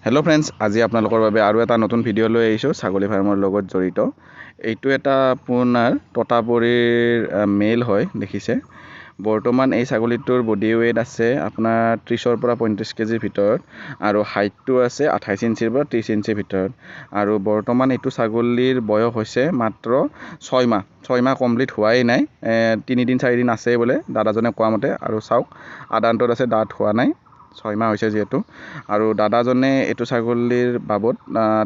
Hello' friends, আজি আপোনালোকৰ বাবে আৰু এটা নতুন ভিডিঅ' লৈ আহিছোঁ ছাগলী ফাৰ্মৰ লগত জড়িত। এইটো এটা আপোনাৰ ততাপৰীৰ মেল হয়, দেখিছে। বৰ্তমান এই ছাগলীটোৰ বডি ৱেইট আছে আপোনাৰ 30ৰ পৰা 35 কেজিৰ ভিতৰত আৰু হাইটটো আছে 28 ইঞ্চিৰ পৰা 30 ইঞ্চিৰ ভিতৰত। আৰু বৰ্তমান এইটো ছাগলীৰ বয়স হৈছে মাত্ৰ 6 মাহ। 6 মাহ কমপ্লিট হোৱাই নাই, 3 দিন 4 দিন আছে বোলে দাদাজনে কোৱা মতে। আৰু চাওক আদান্তত আছে, দাঁত হোৱা নাই, 6 মাহ হৈছে যিহেতু। আৰু দাদাজনে এইটো ছাগলীৰ বাবদ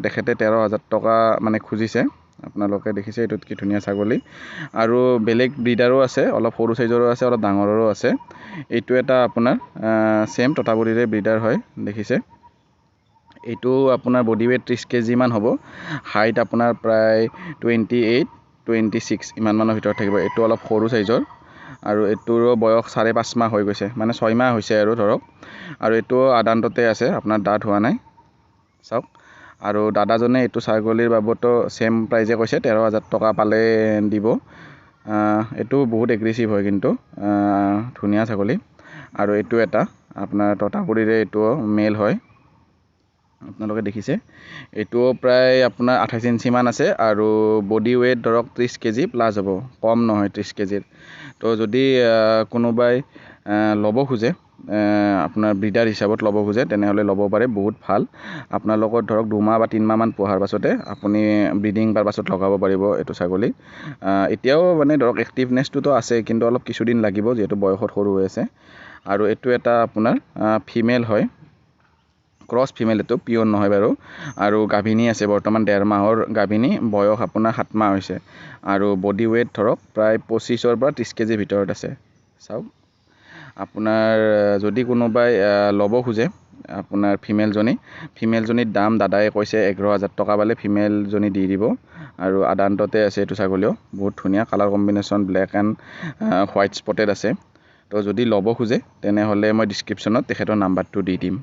তেখেতে 13,000 টকা মানে খুজিছে। আপোনালোকে দেখিছে এইটোত কি ধুনীয়া ছাগলী। আৰু বেলেগ ব্ৰিডাৰো আছে, অলপ সৰু চাইজৰো আছে, অলপ ডাঙৰৰো আছে। এইটো এটা আপোনাৰ চেম ততাপৰীৰে ব্ৰিডাৰ হয়, দেখিছে। এইটো আপোনাৰ বডি ৱেইট 30 কেজিমান হ'ব। হাইট আপোনাৰ প্ৰায় 28, 26 ইমানমানৰ ভিতৰত থাকিব। এইটো অলপ সৰু চাইজৰ আৰু এইটোৰো বয়স 5.5 মাহ হৈ গৈছে, মানে 6 মাহ হৈছে আৰু ধৰক। আৰু এইটো আদান্ততে আছে, আপোনাৰ দাঁত হোৱা নাই, চাওক। আৰু দাদাজনে এইটো ছাগলীৰ বাবদতো চেম প্ৰাইজে কৈছে, 13,000 টকা পালে দিব। এইটো বহুত এগ্ৰেছিভ হয় কিন্তু, ধুনীয়া ছাগলী। আৰু এইটো এটা আপোনাৰ ততাপৰীৰে এইটো মেল হয়, আপোনালোকে দেখিছে। এইটোও প্ৰায় আপোনাৰ 28 ইঞ্চিমান আছে আৰু বডি ৱেইট ধৰক 30 কেজি প্লাছ হ'ব, কম নহয় 30 কেজিৰ। তো যদি কোনোবাই ল'ব খোজে, আপোনাৰ ব্ৰিডাৰ হিচাপত ল'ব খোজে, তেনেহ'লে ল'ব পাৰে, বহুত ভাল। আপোনালোকৰ ধৰক 2 মাহ বা 3 মাহমান পোহাৰ পাছতে আপুনি ব্ৰিডিং পাছত লগাব পাৰিব এইটো ছাগলী। এতিয়াও মানে ধৰক এক্টিভনেছটোতো আছে, কিন্তু অলপ কিছুদিন লাগিব যিহেতু বয়সত সৰু হৈ আছে। আৰু এইটো এটা আপোনাৰ ফিমেল হয়, ক্ৰছ ফিমেল, এইটো পিয়ৰ নহয় বাৰু। আৰু গাভিনী আছে, বৰ্তমান 1.5 মাহৰ গাভিনী, বয়স আপোনাৰ 7 মাহ হৈছে। আৰু বডি ৱেইট ধৰক প্ৰায় 25ৰ পৰা 30 কেজিৰ ভিতৰত আছে, চাওক। আপোনাৰ যদি কোনোবাই ল'ব খোজে আপোনাৰ ফিমেলজনীৰ দাম দাদাই কৈছে 11,000 টকা পালে ফিমেলজনী দি দিব। আৰু আদান্ততে আছে এইটো ছাগলীও, বহুত ধুনীয়া colour combination, black and white spotted আছে। তো যদি ল'ব খোজে তেনেহ'লে মই ডিছক্ৰিপশ্যনত তেখেতৰ নাম্বাৰটো দি দিম।